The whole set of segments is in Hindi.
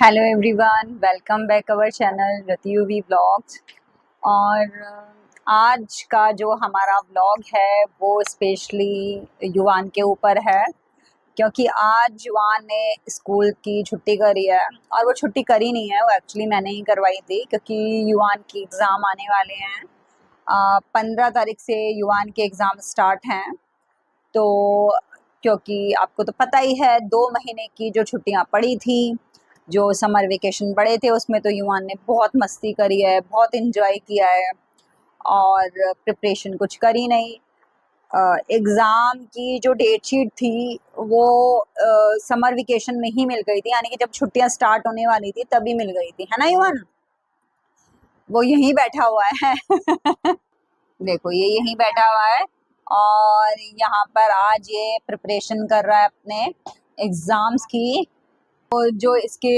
Hello everyone, welcome back our channel रतियुवी ब्लॉग्स। और आज का जो हमारा व्लॉग है वो स्पेशली युवान के ऊपर है, क्योंकि आज युवान ने स्कूल की छुट्टी करी है। और वो छुट्टी करी नहीं है, वो एक्चुअली मैंने ही करवाई थी, क्योंकि युवान की एग्ज़ाम आने वाले हैं। 15 तारीख से युवान के एग्ज़ाम स्टार्ट हैं। तो क्योंकि आपको तो पता ही है, 2 महीने की जो छुट्टियां पड़ी थी, जो समर वेकेशन पड़े थे, उसमें तो युवान ने बहुत मस्ती करी है, बहुत इन्जॉय किया है और प्रिपरेशन कुछ करी नहीं। एग्ज़ाम की जो डेट शीट थी वो समर वेकेशन में ही मिल गई थी, यानी कि जब छुट्टियां स्टार्ट होने वाली थी तभी मिल गई थी, है ना युवान? वो यहीं बैठा हुआ है देखो, ये यहीं बैठा हुआ है और यहाँ पर आज ये प्रिपरेशन कर रहा है अपने एग्ज़ाम्स की। और जो इसके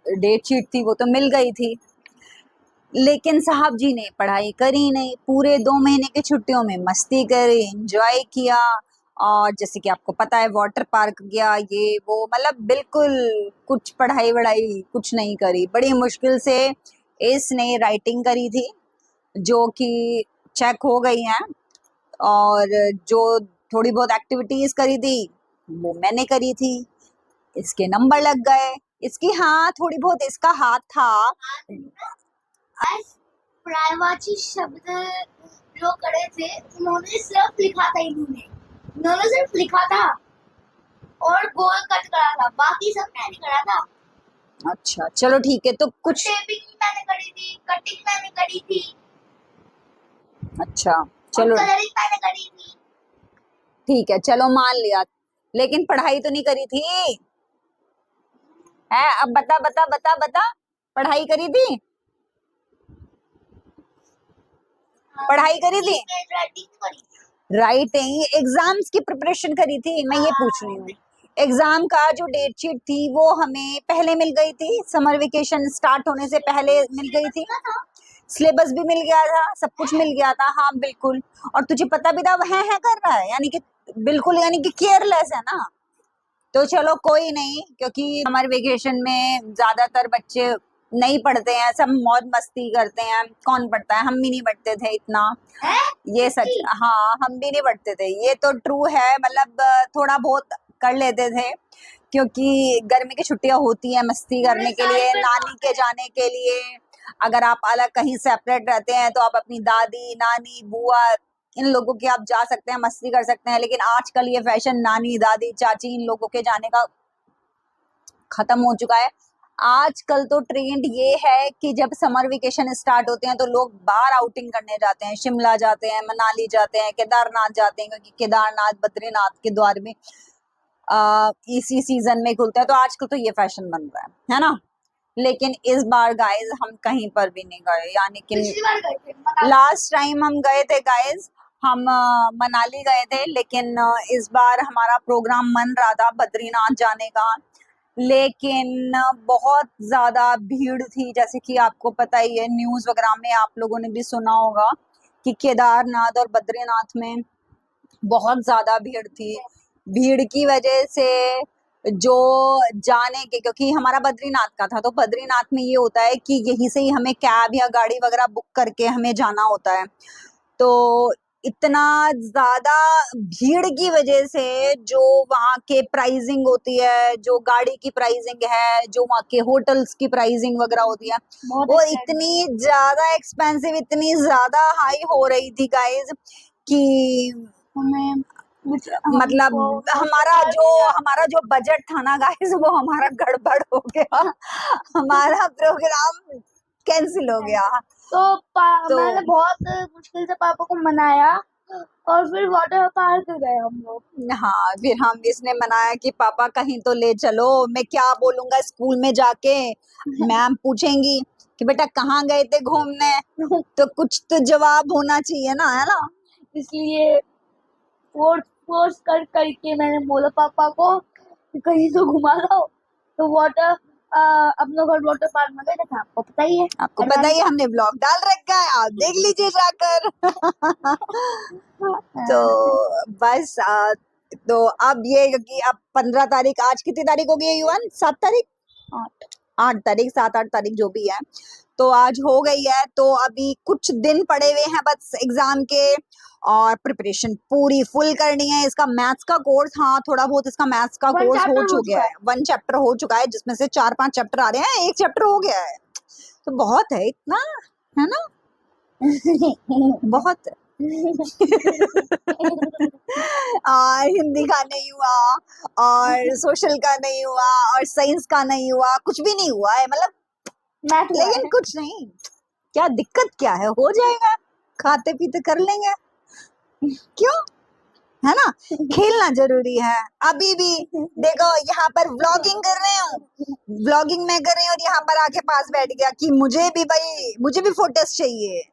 डेट शीट थी वो तो मिल गई थी, लेकिन साहब जी ने पढ़ाई करी नहीं। पूरे 2 महीने की छुट्टियों में मस्ती करी, एंजॉय किया। और जैसे कि आपको पता है, वाटर पार्क गया, ये वो, मतलब बिल्कुल कुछ पढ़ाई वढ़ाई कुछ नहीं करी। बड़ी मुश्किल से इसने राइटिंग करी थी, जो कि चेक हो गई हैं। और जो थोड़ी बहुत एक्टिविटीज करी थी वो मैंने करी थी, इसके नंबर लग गए। इसकी, हाँ, थोड़ी बहुत इसका हाथ था। पर्यायवाची शब्द जो करे थे उन्होंने सिर्फ लिखा था, इन्होंने सिर्फ लिखा था और गोल कट करा था, बाकी सब मैंने करा था। अच्छा चलो ठीक है, तो कुछ टेपिंग मैंने करी थी, कटिंग मैंने करी थी। अच्छा चलो कलरिंग मैंने करी थी। ठीक है, चलो मान लिया, लेकिन पढ़ाई तो नहीं करी थी है। अब बता बता बता बता, पढ़ाई करी थी? पढ़ाई करी थी? राइटिंग, एग्जाम्स की प्रिपरेशन करी थी, मैं ये पूछ रही हूँ। एग्जाम का जो डेट शीट थी वो हमें पहले मिल गई थी, समर वेकेशन स्टार्ट होने से पहले मिल गई थी। सिलेबस भी मिल गया था, सब कुछ मिल गया था, हाँ बिल्कुल। और तुझे पता भी था वो है कर रहा है, यानी कि बिल्कुल, यानी कि केयरलेस है ना। तो चलो कोई नहीं, क्योंकि समर वेकेशन में ज्यादातर बच्चे नहीं पढ़ते हैं, सब मौज मस्ती करते हैं। कौन पढ़ता है? हम भी नहीं पढ़ते थे इतना, ये सच। हाँ, हम भी नहीं पढ़ते थे, ये तो ट्रू है। मतलब थोड़ा बहुत कर लेते थे, क्योंकि गर्मी की छुट्टियां होती है मस्ती करने के लिए, नानी के जाने के लिए। अगर आप अलग कहीं सेपरेट रहते हैं तो आप अपनी दादी, नानी, बुआ, इन लोगों के आप जा सकते हैं, मस्ती कर सकते हैं। लेकिन आजकल ये फैशन नानी, दादी, चाची, इन लोगों के जाने का खत्म हो चुका है। आजकल तो ट्रेंड ये है कि जब समर वेकेशन स्टार्ट होते हैं तो लोग बाहर आउटिंग करने जाते हैं, शिमला जाते हैं, मनाली जाते हैं, केदारनाथ जाते हैं, क्योंकि केदारनाथ, बद्रीनाथ के द्वार में इसी सीजन में खुलता है। तो आजकल तो ये फैशन बन रहा है ना। लेकिन इस बार गाइज हम कहीं पर भी नहीं गए, यानी कि लास्ट टाइम हम गए थे गाइज, हम मनाली गए थे। लेकिन इस बार हमारा प्रोग्राम बन रहा था बद्रीनाथ जाने का, लेकिन बहुत ज्यादा भीड़ थी। जैसे कि आपको पता ही है, न्यूज वगैरह में आप लोगों ने भी सुना होगा कि केदारनाथ और बद्रीनाथ में बहुत ज्यादा भीड़ थी। भीड़ की वजह से जो जाने के, क्योंकि हमारा बद्रीनाथ का था, तो बद्रीनाथ में ये होता है कि यहीं से ही हमें कैब या गाड़ी वगैरह बुक करके हमें जाना होता है। तो इतना ज्यादा भीड़ की वजह से जो वहाँ के प्राइसिंग होती है, जो गाड़ी की प्राइसिंग है, जो वहाँ के होटल्स की प्राइसिंग वगैरह होती है, वो इतनी ज्यादा एक्सपेंसिव, इतनी ज्यादा हाई हो रही थी गाइज, कि हमें मतलब हमारा जो बजट था ना गाइस, वो हमारा गड़बड़ हो गया हमारा प्रोग्राम कैंसिल हो गया। तो मैंने बहुत मुश्किल से पापा को मनाया और फिर वाटर पार्क गए हम लोग। हाँ, फिर हम इसने मनाया कि पापा कहीं तो ले चलो। मैं क्या बोलूंगा स्कूल में जाके, मैम पूछेंगी कि बेटा कहाँ गए थे घूमने, तो कुछ तो जवाब होना चाहिए ना, है ना। इसलिए फोर्स करके मैंने बोला पापा को कि कहीं तो घुमा लो। तो वाटर अपने घर वाटर पार्क में गए थे, आपको पता ही है। आपको पता ही है, हमने ब्लॉग डाल रखा है, आप देख लीजिए जाकर तो बस तो अब ये कि अब 15 तारीख, आज कितनी तारीख हो गई है युवान? 7 तारीख, 8 तारीख 7-8 तारीख जो भी है, तो आज हो गई है। तो अभी कुछ दिन पड़े हुए हैं बस एग्जाम के, और प्रिपरेशन पूरी फुल करनी है। इसका मैथ्स का कोर्स, हाँ थोड़ा बहुत इसका मैथ्स का One कोर्स chapter हो हो चुका चुका है, 1 चैप्टर हो चुका है, जिसमें से 4-5 चैप्टर आ रहे हैं, 1 चैप्टर हो गया है, तो बहुत है इतना, है ना, बहुत है। और हिंदी का नहीं हुआ, और सोशल का नहीं हुआ, और साइंस का नहीं हुआ, कुछ भी नहीं हुआ है, मतलब मैथ हुआ लेकिन है। कुछ नहीं, क्या दिक्कत क्या है, हो जाएगा, खाते पीते कर लेंगे, क्यों, है ना। खेलना जरूरी है। अभी भी देखो यहाँ पर व्लॉगिंग कर रहे हो, व्लॉगिंग में कर रही हूँ, और यहाँ पर आके पास बैठ गया कि मुझे भी भाई, मुझे भी फोटोस चाहिए,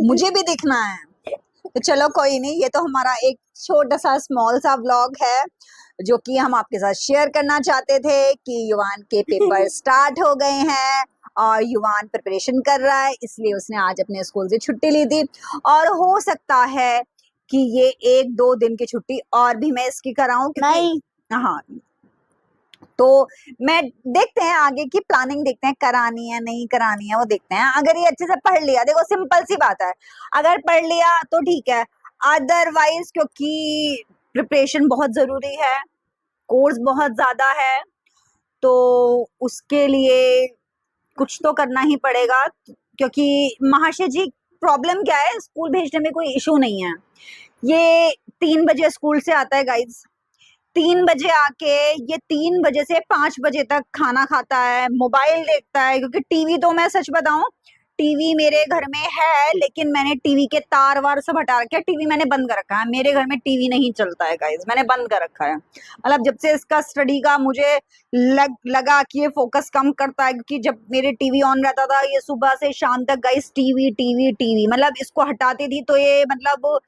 मुझे भी दिखना है। तो चलो कोई नहीं, ये तो हमारा एक छोटा सा स्मॉल सा व्लॉग है जो कि हम आपके साथ शेयर करना चाहते थे कि युवान के पेपर स्टार्ट हो गए हैं, और युवान प्रिपरेशन कर रहा है, इसलिए उसने आज अपने स्कूल से छुट्टी ली थी, और हो सकता है कि ये 1-2 दिन की छुट्टी और भी मैं इसकी कराऊं, नहीं। हाँ, तो मैं देखते हैं आगे की प्लानिंग, देखते हैं करानी है नहीं करानी है, वो देखते हैं। अगर ये अच्छे से पढ़ लिया, देखो सिंपल सी बात है, अगर पढ़ लिया तो ठीक है, अदरवाइज क्योंकि प्रिपरेशन बहुत जरूरी है, कोर्स बहुत ज्यादा है, तो उसके लिए कुछ तो करना ही पड़ेगा। क्योंकि महाशय जी, प्रॉब्लम क्या है, स्कूल भेजने में कोई इशू नहीं है, ये 3 बजे स्कूल से आता है गाइज, 3 बजे आके ये 3 बजे से 5 बजे तक खाना खाता है, मोबाइल देखता है, क्योंकि टीवी तो मैं सच बताऊं, टीवी मेरे घर में है, लेकिन मैंने टीवी के तार वार सब हटा रखे, टीवी मैंने बंद कर रखा है, मेरे घर में टीवी नहीं चलता है गाइस, मैंने बंद कर रखा है। मतलब जब से इसका स्टडी का मुझे लगा कि ये फोकस कम करता है, क्योंकि जब मेरे टीवी ऑन रहता था, ये सुबह से शाम तक गाइस टीवी टीवी टीवी, मतलब इसको हटाती थी तो ये मतलब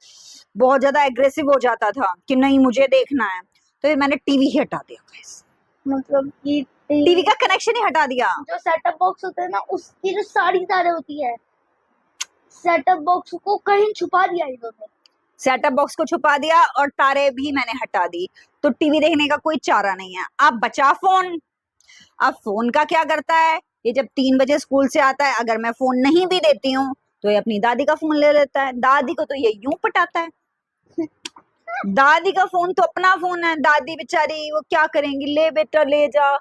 बहुत ज्यादा एग्रेसिव हो जाता था कि नहीं मुझे देखना है, तो ये मैंने टीवी ही हटा दिया गाइस, मतलब कि टीवी का कनेक्शन ही हटा दिया। जो सेटअप बॉक्स होता है ना, उसकी जो सारी तारें होती है, सेटअप बॉक्स को कहीं छुपा दिया इन्होंने। सेटअप बॉक्स को छुपा दिया और तारे भी मैंने हटा दी, तो टीवी देखने का कोई चारा नहीं है। अब बचा फोन, अब फोन का क्या करता है, ये जब 3 बजे स्कूल से आता है, अगर मैं फोन नहीं भी देती हूँ तो ये अपनी दादी का फोन ले लेता है, दादी को तो ये यूं पटाता है, दादी का फोन तो अपना फोन है, दादी बेचारी वो क्या करेंगी, ले बेटा ले जा,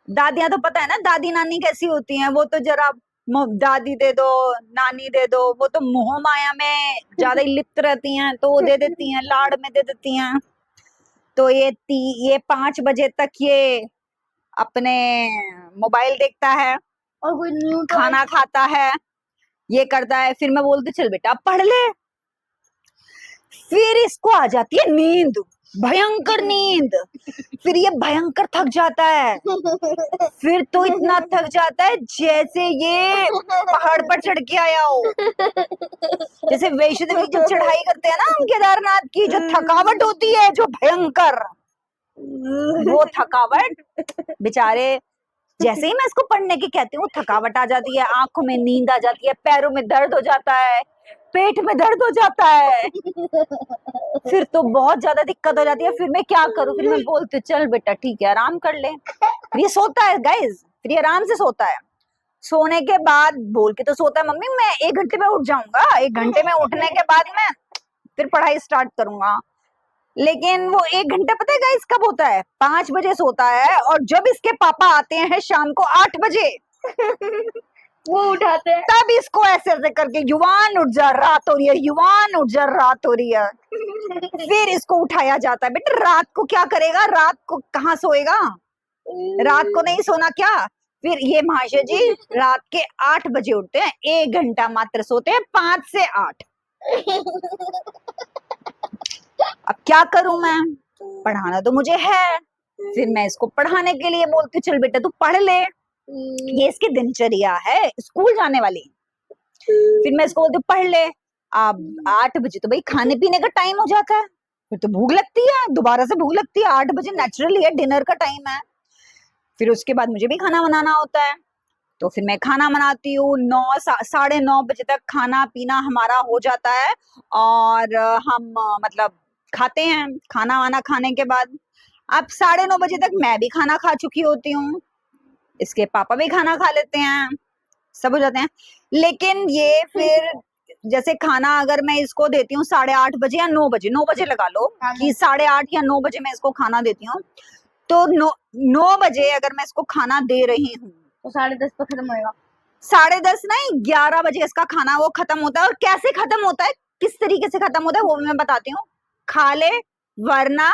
दादियां तो पता है ना दादी नानी कैसी होती हैं, वो तो जरा दादी दे दो, नानी दे दो, वो तो मोह माया में ज्यादा ही लिप्त रहती हैं, तो वो दे देती हैं, लाड़ में दे देती हैं। तो ये 5 बजे तक ये अपने मोबाइल देखता है, और कोई न्यू खाना खाता है, ये करता है, फिर मैं बोलती चल बेटा अब पढ़ ले, फिर इसको आ जाती है नींद, भयंकर नींद, फिर ये भयंकर थक जाता है, फिर तो इतना थक जाता है जैसे ये पहाड़ पर चढ़ के आया हो, जैसे वैष्णो देवी जब चढ़ाई करते हैं ना हम केदारनाथ की, जो थकावट होती है जो भयंकर, वो थकावट बेचारे, जैसे ही मैं इसको पढ़ने की कहती हूँ थकावट आ जाती है, आंखों में नींद आ जाती है, पैरों में दर्द हो जाता है, पेट में दर्द हो जाता है, फिर तो बहुत ज्यादा दिक्कत हो जाती है। फिर मैं क्या करूं, फिर मैं बोलती चल बेटा ठीक है आराम कर ले, फिर ये सोता है गाइज, फिर ये आराम से सोता है, सोने के बाद बोल के तो सोता है मम्मी मैं 1 घंटे में उठ जाऊंगा, 1 घंटे में उठने के बाद मैं फिर पढ़ाई स्टार्ट करूंगा, लेकिन वो 1 घंटा पता है गाइस कब होता है, 5 बजे सोता है, और जब इसके पापा आते हैं शाम को 8 बजे वो उठाते हैं, तब इसको ऐसे ऐसे करके युवान उठ जा रात हो रही है, युवान उठ जा रात हो रही है, फिर इसको उठाया जाता है। बेटा रात को क्या करेगा, रात को कहाँ सोएगा, रात को नहीं सोना क्या, फिर ये महाशय जी रात के 8 बजे उठते हैं, 1 घंटा मात्र सोते हैं, 5 से 8। अब क्या करूं मैं, पढ़ाना तो मुझे है, फिर मैं इसको पढ़ाने के लिए बोलती चल बेटा तू पढ़ ले, ये इसकी दिनचर्या है स्कूल जाने वाली, फिर मैं इसको बोलती पढ़ ले। अब 8 बजे तो भाई खाने पीने का टाइम हो जाता है, फिर तो भूख लगती है, दोबारा से भूख लगती है, 8 बजे नेचुरली है, डिनर का टाइम है, फिर उसके बाद मुझे भी खाना बनाना होता है, तो फिर मैं खाना बनाती हूँ, 9 साढ़े 9 बजे तक खाना पीना हमारा हो जाता है, और हम मतलब खाते हैं, खाना वाना खाने के बाद अब 9:30 बजे तक मैं भी खाना खा चुकी होती हूँ, इसके पापा भी खाना खा लेते हैं, सब हो जाते हैं। लेकिन ये फिर जैसे खाना अगर मैं इसको देती हूँ 8:30 बजे या 9 बजे, 9 बजे लगा लो कि 8:30 या 9 बजे मैं इसको खाना देती हूँ, तो 9 बजे अगर मैं इसको खाना दे रही हूँ तो 10:30 पे खत्म होएगा। 10:30 नहीं, 11 बजे इसका खाना वो खत्म होता है। और कैसे खत्म होता है, किस तरीके से खत्म होता है वो भी मैं बताती हूँ। खा ले, वरना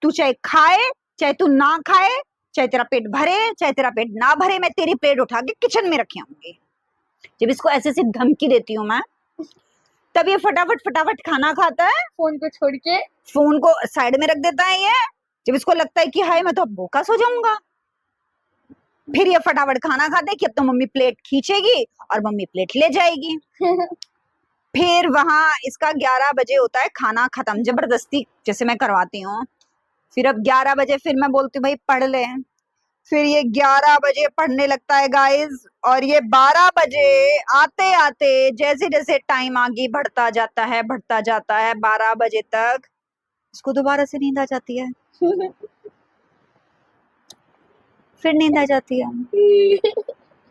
तू चाहे खाए चाहे तू ना खाए, चाहे तेरा पेट भरे चाहे तेरा पेट ना भरे, मैं तेरी प्लेट उठा के किचन में रखी आऊंगी। जब इसको ऐसे ऐसे धमकी देती हूँ मैं, तब ये फटाफट फटाफट खाना खाता है, फोन को छोड़ के फोन को साइड में रख देता है ये। जब इसको लगता है कि हाय मैं तो अब भूखा सो जाऊंगा, फिर ये फटाफट खाना खाते कि अब तो मम्मी प्लेट खींचेगी और मम्मी प्लेट ले जाएगी। फिर वहां इसका 11 बजे होता है खाना खत्म, जबरदस्ती जैसे मैं करवाती हूँ। फिर अब 11 बजे फिर मैं बोलती हूँ भाई पढ़ ले, फिर ये 11 बजे पढ़ने लगता है गाइस। और ये 12 बजे आते आते जैसे जैसे टाइम आगे बढ़ता जाता है 12 बजे तक इसको दोबारा से नींद आ जाती है, फिर नींद आ जाती है,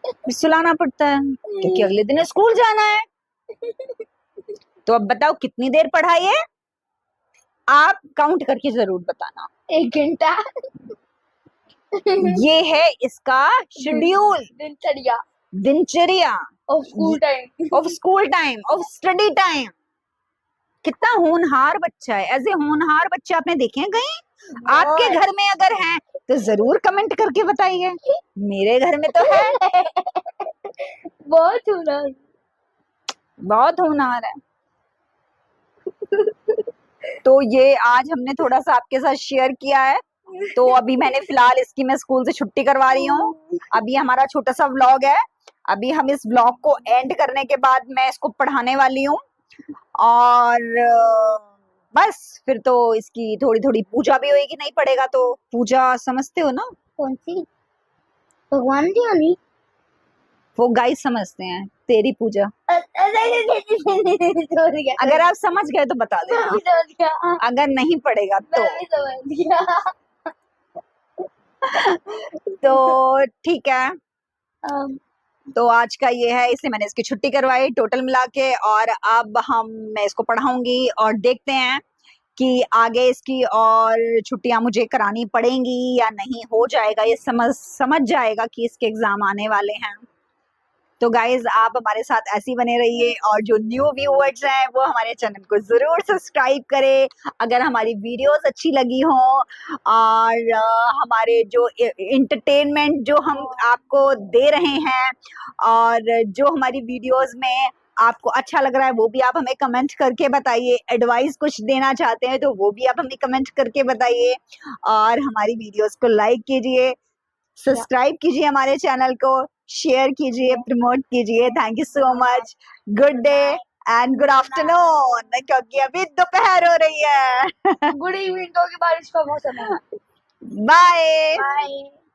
फिर सुलाना पड़ता है क्योंकि अगले दिन स्कूल जाना है। तो अब बताओ कितनी देर पढ़ाई है, आप काउंट करके जरूर बताना। 1 घंटा। ये है इसका शेड्यूल, दिनचर्या of school time, of school time, of study time. कितना होनहार बच्चा है। ऐसे होनहार बच्चे आपने देखे हैं कहीं? आपके घर में अगर हैं तो जरूर कमेंट करके बताइए। मेरे घर में तो है, बहुत होनहार, बहुत होनहार है। तो ये आज हमने थोड़ा सा आपके साथ शेयर किया है। तो अभी मैंने फिलहाल इसकी मैं स्कूल से छुट्टी करवा रही हूँ। अभी हमारा छोटा सा व्लॉग है, अभी हम इस व्लॉग को एंड करने के बाद मैं इसको पढ़ाने वाली हूँ। और बस फिर तो इसकी थोड़ी थोड़ी पूजा भी होगी, नहीं पड़ेगा तो। पूजा समझते हो ना? कौन सी? भगवान की वाली? वो गाइस समझते हैं, तेरी पूजा। अगर आप समझ गए तो बता देना, अगर नहीं पड़ेगा तो। तो ठीक है, तो आज का ये है, इसलिए मैंने इसकी छुट्टी करवाई टोटल मिला के। और अब मैं इसको पढ़ाऊंगी और देखते हैं कि आगे इसकी और छुट्टियां मुझे करानी पड़ेंगी या नहीं, हो जाएगा ये समझ जाएगा कि इसके एग्जाम आने वाले हैं। तो गाइज आप हमारे साथ ऐसे ही बने रहिए, और जो न्यू व्यूअर्स हैं वो हमारे चैनल को जरूर सब्सक्राइब करें। अगर हमारी वीडियोस अच्छी लगी हो और हमारे जो इंटरटेनमेंट जो हम आपको दे रहे हैं, और जो हमारी वीडियोस में आपको अच्छा लग रहा है, वो भी आप हमें कमेंट करके बताइए। एडवाइस कुछ देना चाहते हैं तो वो भी आप हमें कमेंट करके बताइए। और हमारी वीडियोस को लाइक कीजिए, सब्सक्राइब कीजिए हमारे चैनल को, शेयर कीजिए, प्रमोट कीजिए। Thank you so much. Good day and good afternoon, क्योंकि अभी दोपहर हो रही है। गुड इवनिंग, क्योंकि बारिश का मौसम है। बाय। बाय।